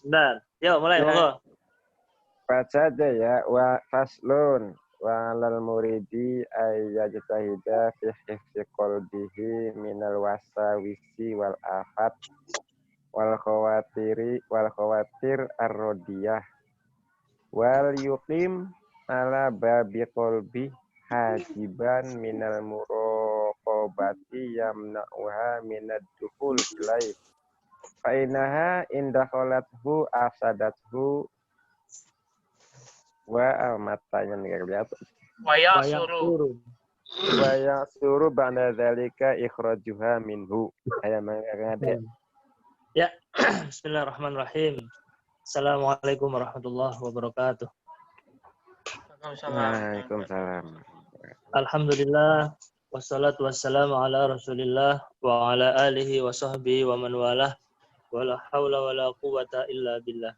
Sebentar. Yuk, mulai, Ya, monggo. baca aja ya. Wa faslun wa lal muridi ayyajtahida fi hifzi qalbihi minal wasawisi wal afat wal khawatir ar-radiyah wal yuqim ala babi qalbi hajiban minal muraqabati yamna'uha minad dukhul ilaih fa innaha inda khalathu afsadathu wa matanya enggak kelihatan Wayang turun. wa yasuru ba'da dzalika ikhrajuha minhu ayam ada. Ya, bismillahirrahmanirrahim. Assalamualaikum warahmatullahi wabarakatuh. Waalaikumsalam. Alhamdulillah, wassalatu wassalamu ala rasulillah wa ala alihi wa sahbihi wa man walah wa la hawla wa la quwata illa billah.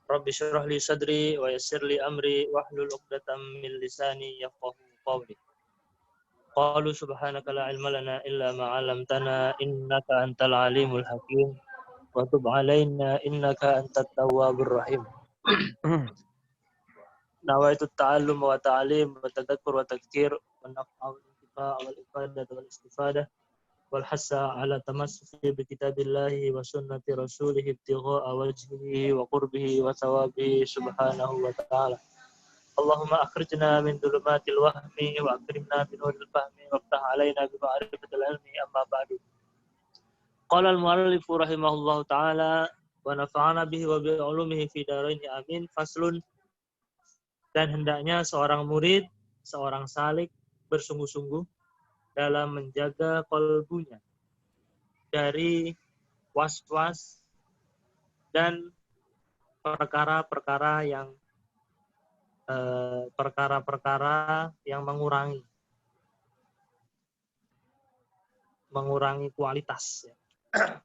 Rabbi syrah li sadri wa yassir li amri wahlul 'uqdatam min lisani yafqahu qawli. Qalu subhanaka la ilma lana illa ma 'allamtana innaka antal alimul hakim wa tub 'alaina innaka antat tawwabur rahim. Nawaitu ta'allum wa ta'lim wa tadhakkur wa tadhkir wa naf'a wal intifa' wal ifadah wal istifadah wal hassa ala tamassuki bi kitabillahi wa sunnati rasulih ibtigha'a wajhihi wa qurbihi wa thawabihi subhanahu wa ta'ala. Allahumma akhrijna min dhulumatil wahmi wa akrimna min nuril fahmi waftah alaina bi ma'rifatil ilmi amma ba'du. Qala al-mu'allifu rahimahullahu ta'ala wa nafa'ana bihi wa bi 'ulumihi fi darain amin. Faslun. Dan hendaknya seorang murid, seorang salik bersungguh-sungguh dalam menjaga qalbunya dari was-was dan perkara-perkara yang mengurangi kualitas, ya.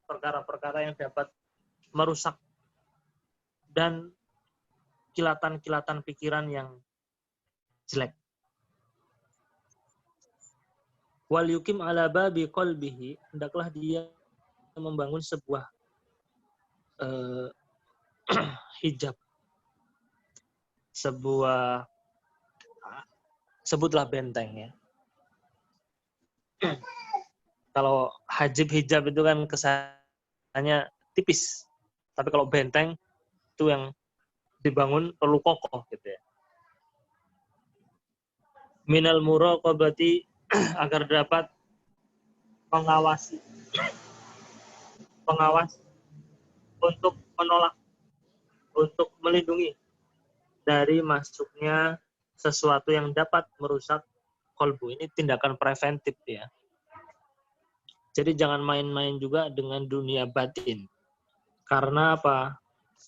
Perkara-perkara yang dapat merusak dan kilatan-kilatan pikiran yang jelek. Wal yukim ala babi qalbihi, hendaklah dia membangun sebuah hijab, sebuah, sebutlah benteng, ya. Kalau hijab itu kan kesannya tipis, tapi kalau benteng itu yang dibangun perlu kokoh, gitu ya. Minal muraqabati, agar dapat pengawas untuk menolak, untuk melindungi dari masuknya sesuatu yang dapat merusak kolbu. Ini tindakan preventif, ya. Jadi jangan main-main juga dengan dunia batin. Karena apa?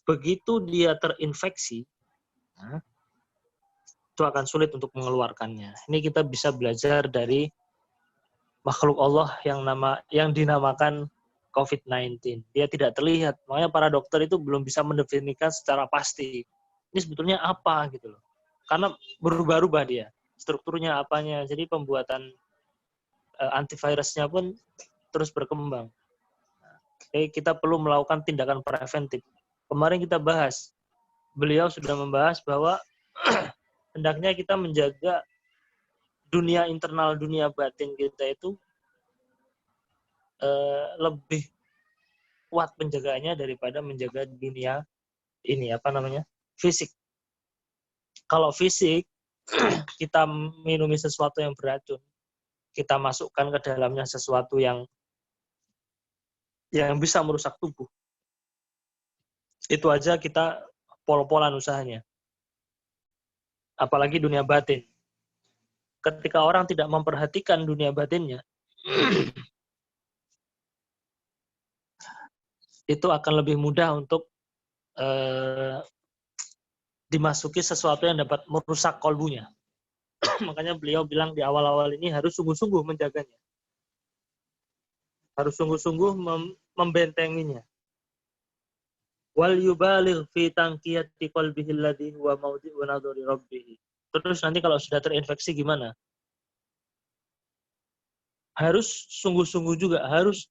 Begitu dia terinfeksi, itu akan sulit untuk mengeluarkannya. Ini kita bisa belajar dari makhluk Allah yang dinamakan COVID-19. Dia tidak terlihat, makanya para dokter itu belum bisa mendefinisikan secara pasti ini sebetulnya apa, gitu loh. Karena berubah-ubah dia, strukturnya apanya. Jadi pembuatan antivirusnya pun terus berkembang. Jadi kita perlu melakukan tindakan preventif. Kemarin kita bahas, beliau sudah membahas bahwa hendaknya kita menjaga dunia internal, dunia batin kita itu lebih kuat penjagaannya daripada menjaga dunia ini, fisik. Kalau fisik, kita minumi sesuatu yang beracun, kita masukkan ke dalamnya sesuatu yang bisa merusak tubuh. Itu aja kita pol-polan usahanya. Apalagi dunia batin. Ketika orang tidak memperhatikan dunia batinnya, itu akan lebih mudah untuk dimasuki sesuatu yang dapat merusak kolbunya. Makanya beliau bilang di awal-awal ini harus sungguh-sungguh menjaganya. Harus sungguh-sungguh membentenginya. Wal yubaligh fi tanqiyati qalbihi alladhi huwa mawdi'u nadhari rabbih. Terus nanti kalau sudah terinfeksi gimana? Harus sungguh-sungguh juga, harus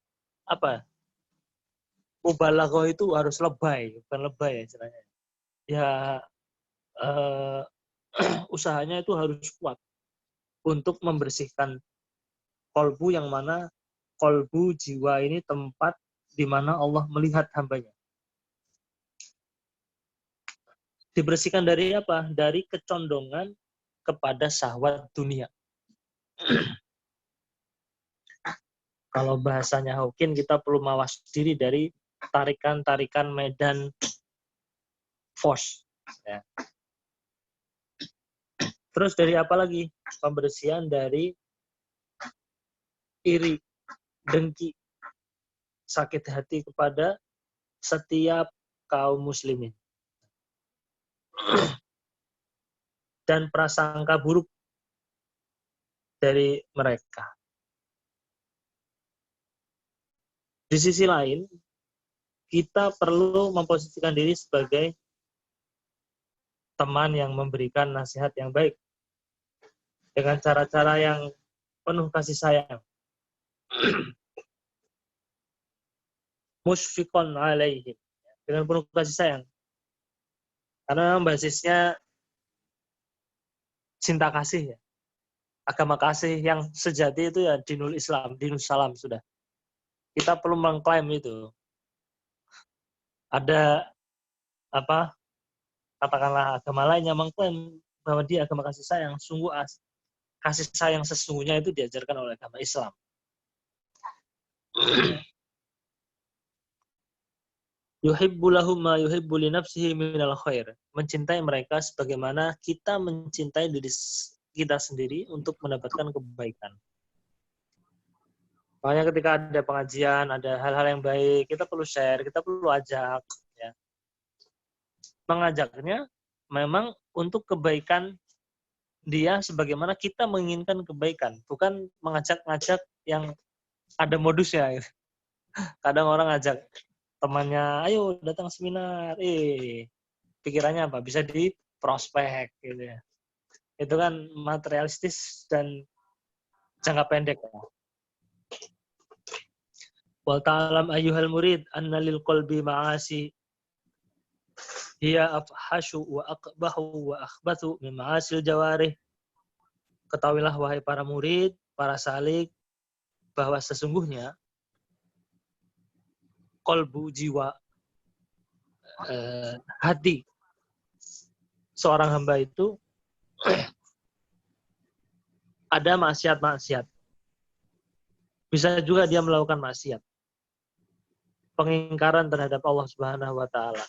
mubalaghah itu harus lebay, bukan lebay ya istilahnya. Ya usahanya itu harus kuat untuk membersihkan kolbu, yang mana kolbu jiwa ini tempat di mana Allah melihat hambanya. Dibersihkan dari apa? Dari kecondongan kepada syahwat dunia. Kalau bahasanya Hawking, kita perlu mawas diri dari tarikan-tarikan medan force. Ya. Terus dari apa lagi? Pembersihan dari iri, dengki, sakit hati kepada setiap kaum muslimin. Dan prasangka buruk dari mereka. Di sisi lain, kita perlu memposisikan diri sebagai teman yang memberikan nasihat yang baik dengan cara-cara yang penuh kasih sayang. Musfiqon alaihim, dengan penuh kasih sayang. Karena basisnya cinta kasih ya. Agama kasih yang sejati itu ya dinul Islam, dinus salam sudah. Kita perlu mengklaim itu. Ada apa? Katakanlah agama lain yang mengklaim bahwa dia agama kasih sayang, sungguh kasih sayang sesungguhnya itu diajarkan oleh agama Islam. Yuhibbu lahum ma yuhibbu li nafsihi minal khair. Mencintai mereka sebagaimana kita mencintai diri kita sendiri untuk mendapatkan kebaikan. Makanya ketika ada pengajian, ada hal-hal yang baik, kita perlu share, kita perlu ajak. Ya. Mengajaknya memang untuk kebaikan dia sebagaimana kita menginginkan kebaikan. Bukan mengajak-ngajak yang ada modusnya. Kadang orang ngajak temannya, ayo datang seminar. Pikirannya apa? Bisa di prospek. Gitu ya. Itu kan materialistis dan jangka pendek. Wal ta'lam ayyuhal murid anna lil qalbi ma'asi hiya afhashu wa aqbahu wa akhbathu min ma'asil jawarih. Ketahuilah wahai para murid, para salik, bahwa sesungguhnya kolbu jiwa, hati seorang hamba itu ada maksiat-maksiat. Bisa juga dia melakukan maksiat. Pengingkaran terhadap Allah Subhanahu wa taala.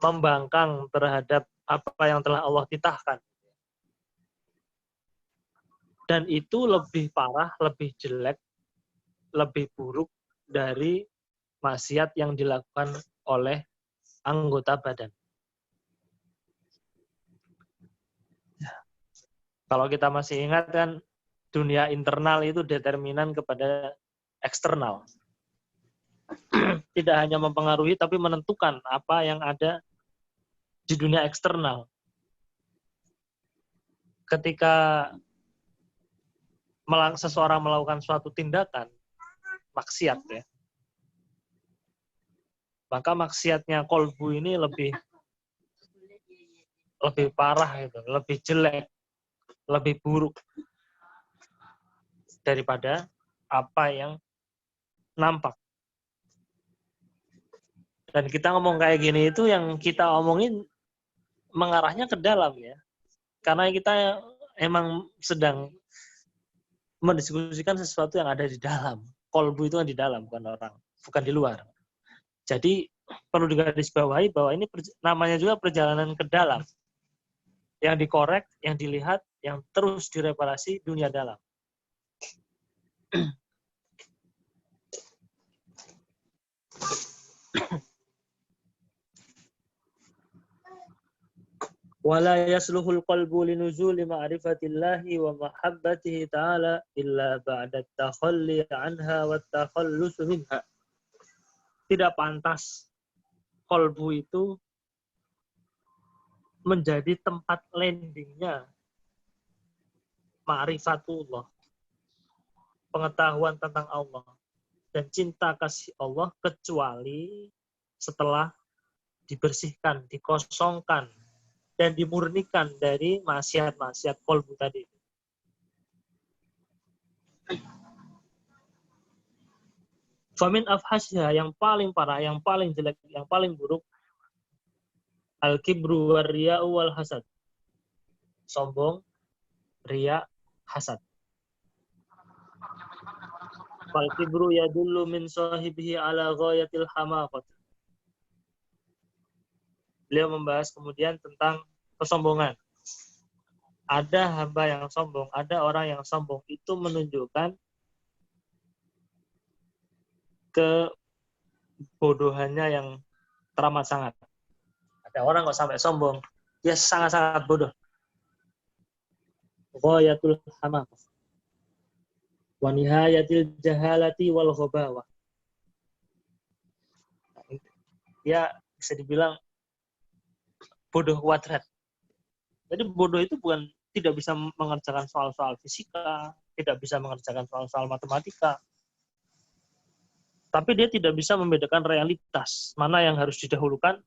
Membangkang terhadap apa yang telah Allah titahkan. Dan itu lebih parah, lebih jelek, lebih buruk dari maksiat yang dilakukan oleh anggota badan. Kalau kita masih ingat kan, dunia internal itu determinan kepada eksternal. Tidak hanya mempengaruhi, tapi menentukan apa yang ada di dunia eksternal. Ketika seseorang melakukan suatu tindakan maksiat ya, maka maksiatnya kolbu ini lebih parah itu, lebih jelek, lebih buruk daripada apa yang nampak. Dan kita ngomong kayak gini itu yang kita omongin mengarahnya ke dalam ya. Karena kita emang sedang mendiskusikan sesuatu yang ada di dalam. Kolbu itu kan di dalam, bukan di luar. Jadi perlu digarisbawahi bahwa ini namanya juga perjalanan ke dalam. Yang dikorek, yang dilihat, yang terus direparasi dunia dalam. Wala yasluhul qalbu linuzuli ma'rifatillahi wa mahabbatihi ta'ala illa ba'da takhalli anha wa takhallus minha. Tidak pantas qalbu itu menjadi tempat landingnya ma'rifatullah, pengetahuan tentang Allah, dan cinta kasih Allah kecuali setelah dibersihkan, dikosongkan, dan dimurnikan dari maksiat-maksiat qalbu tadi. Famin afhasya, yang paling parah, yang paling jelek, yang paling buruk, al-kibru war-riya'u wal hasad. Sombong, riya, hasad. Fal-kibru yadullu min sahibihi ala ghayatil hamaqat. Beliau membahas kemudian tentang kesombongan. Ada hamba yang sombong, ada orang yang sombong, itu menunjukkan kebodohannya yang teramat sangat. Ada orang kok sampai sombong, dia sangat-sangat bodoh. Ghayatul hamaqah. Wa nihayatil jahalati wal ghabawah. Dia bisa dibilang bodoh kuadrat. Jadi bodoh itu bukan tidak bisa mengerjakan soal-soal fisika, tidak bisa mengerjakan soal-soal matematika, tapi dia tidak bisa membedakan realitas, mana yang harus didahulukan,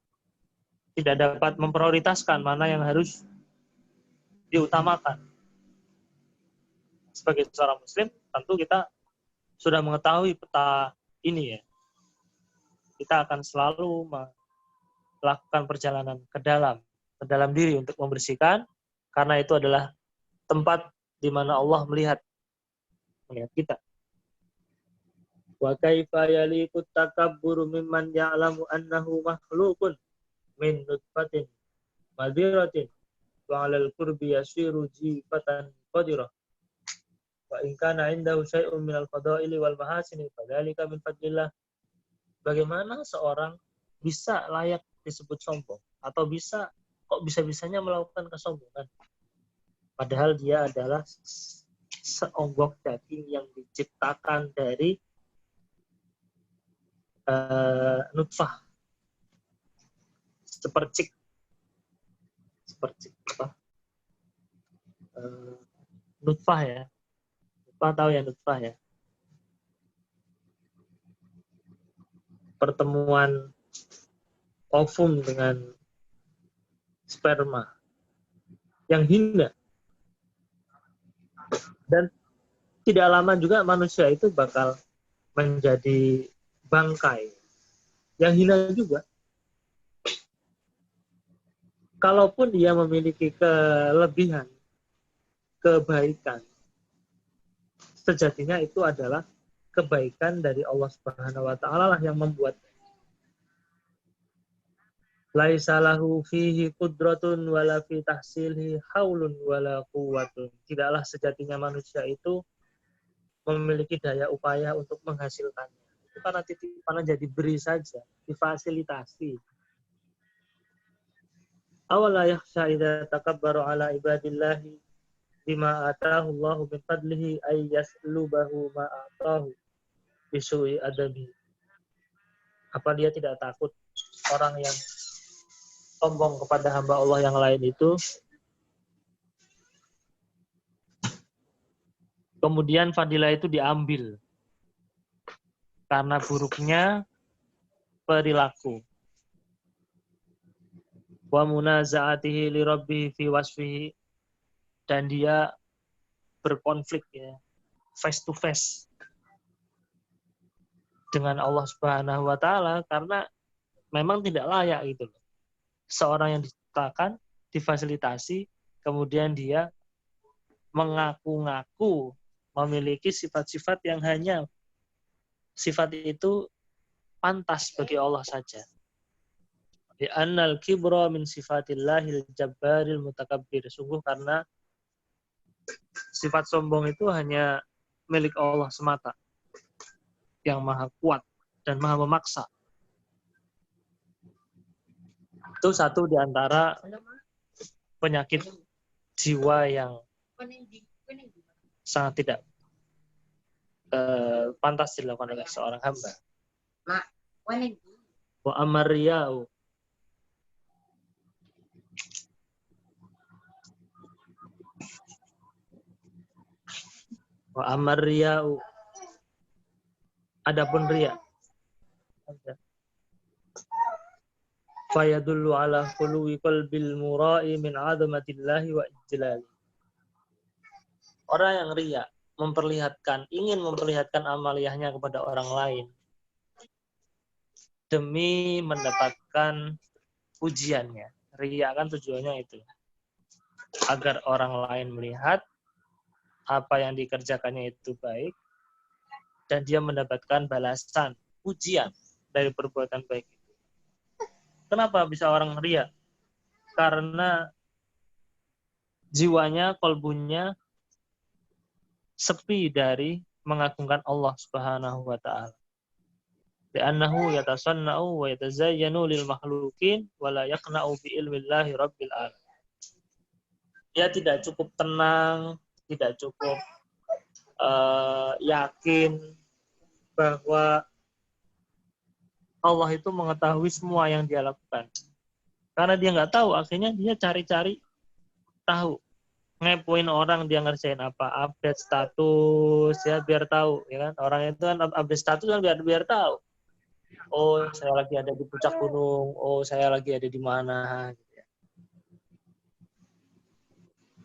tidak dapat memprioritaskan mana yang harus diutamakan. Sebagai seorang muslim, tentu kita sudah mengetahui peta ini ya. Kita akan selalu melakukan perjalanan ke dalam diri untuk membersihkan, karena itu adalah tempat di mana Allah melihat kita. Wa kaifa yaliqut takabburu mimman ya'lamu annahu makhluqun min nutfatin madiratin wa 'alal qurbi yasiru jifatan qadirah wa in kana 'indahu syai'un minal fadaili wal mahasini fadzalika min fadlillah. Bagaimana seorang bisa layak disebut sombong atau kok bisa-bisanya melakukan kesombongan padahal dia adalah seonggok daging yang diciptakan dari nutfah, sepercik apa? Nutfah ya, nutfah tahu ya, nutfah ya, pertemuan ovum dengan sperma yang hina, dan tidak lama juga manusia itu bakal menjadi bangkai yang hina juga. Kalaupun dia memiliki kelebihan, kebaikan, sejatinya itu adalah kebaikan dari Allah Subhanahu wa taala lah yang membuat. Laisa lahu fihi qudratun wala fi tahsilhi haulun wala quwwatun. Tidaklah sejatinya manusia itu memiliki daya upaya untuk menghasilkannya. Itu karena titipan aja, diberi saja, difasilitasi. Awala yakhsha idza takabbaru ala ibadillahi bima ataahu Allahu min fadlihi ay yaslubahu ma ataahu bisu'i adabi. Apa dia tidak takut orang yang sombong kepada hamba Allah yang lain itu kemudian fadilah itu diambil karena buruknya perilaku. Wa munaza'atihi li rabbih fi wasfihi, dan dia berkonflik ya, face to face dengan Allah Subhanahu wa taala karena memang tidak layak gitu loh. Seorang yang diciptakan, difasilitasi, kemudian dia mengaku-ngaku memiliki sifat-sifat yang hanya sifat itu pantas bagi Allah saja. Di annal kibra min sifatillahil jabbaril mutakabbir. Sungguh karena sifat sombong itu hanya milik Allah semata, yang maha kuat dan maha memaksa. Itu satu di antara penyakit jiwa yang sangat tidak pantas dilakukan oleh seorang hamba. Wa amar riya'u, wa amar riya'u Adapun riya, fayadullu ala khuluwi qalbil mura'i min 'azamatillahi wa ijlali. Orang yang riya ingin memperlihatkan amaliyahnya kepada orang lain demi mendapatkan pujiannya. Riya kan tujuannya itu, agar orang lain melihat apa yang dikerjakannya itu baik dan dia mendapatkan balasan, pujian dari perbuatan baik itu. Kenapa bisa orang riya? Karena jiwanya, kolbunya sepi dari mengagungkan Allah Subhanahu wa taala. Li'annahu yatasanna'u wa yatazayyanu lil makhluqin wa la yaqna'u bi ilmillahi rabbil alamin. Dia tidak cukup tenang, tidak cukup yakin bahwa Allah itu mengetahui semua yang dia lakukan. Karena dia nggak tahu, akhirnya dia cari-cari tahu. Ngepoin orang dia ngerjain apa, update status ya biar tahu, ya kan? Orang itu kan update status kan biar tahu. Oh, saya lagi ada di puncak gunung. Oh, saya lagi ada di mana.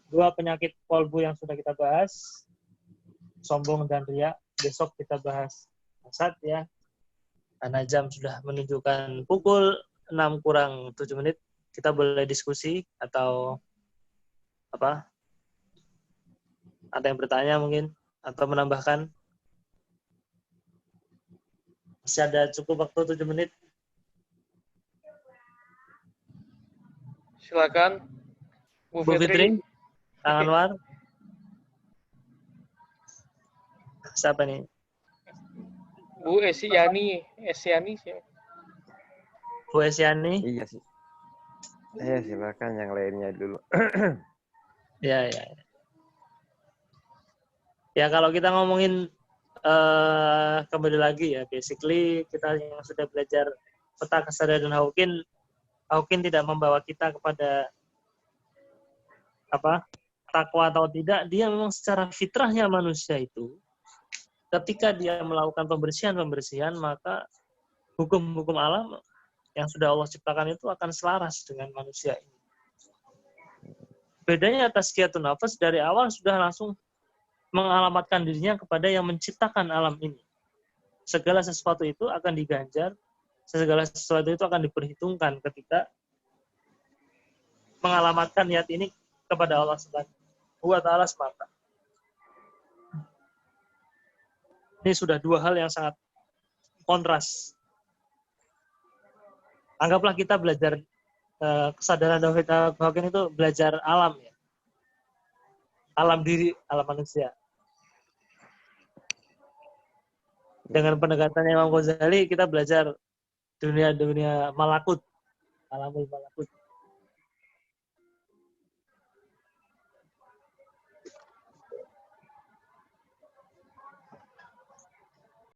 Dua penyakit kolbu yang sudah kita bahas, sombong dan riya. Besok kita bahas hasad ya. Karena jam sudah menunjukkan pukul 6 kurang 7 menit. Kita boleh diskusi atau apa? Ada yang bertanya mungkin atau menambahkan? Masih ada cukup waktu 7 menit. Silakan Bu Bu Fitri, Fitri. Kang Anwar. Siapa nih? Bu Esiani siapa? Bu Esiani. Iya sih. Silakan yang lainnya dulu. Ya. Ya kalau kita ngomongin kembali lagi ya, basically kita yang sudah belajar peta kesadaran Hawking tidak membawa kita kepada takwa atau tidak. Dia memang secara fitrahnya manusia itu ketika dia melakukan pembersihan maka hukum-hukum alam yang sudah Allah ciptakan itu akan selaras dengan manusia ini. Bedanya tazkiyatun nafas dari awal sudah langsung mengalamatkan dirinya kepada yang menciptakan alam ini. Segala sesuatu itu akan diganjar, segala sesuatu itu akan diperhitungkan ketika mengalamatkan niat ini kepada Allah Subhanahu wa taala semata. Ini sudah dua hal yang sangat kontras. Anggaplah kita belajar kesadaran Hawking itu belajar alam ya. Alam diri, alam manusia. Dengan pendekatannya Imam Ghazali, kita belajar dunia malakut, alamul malakut.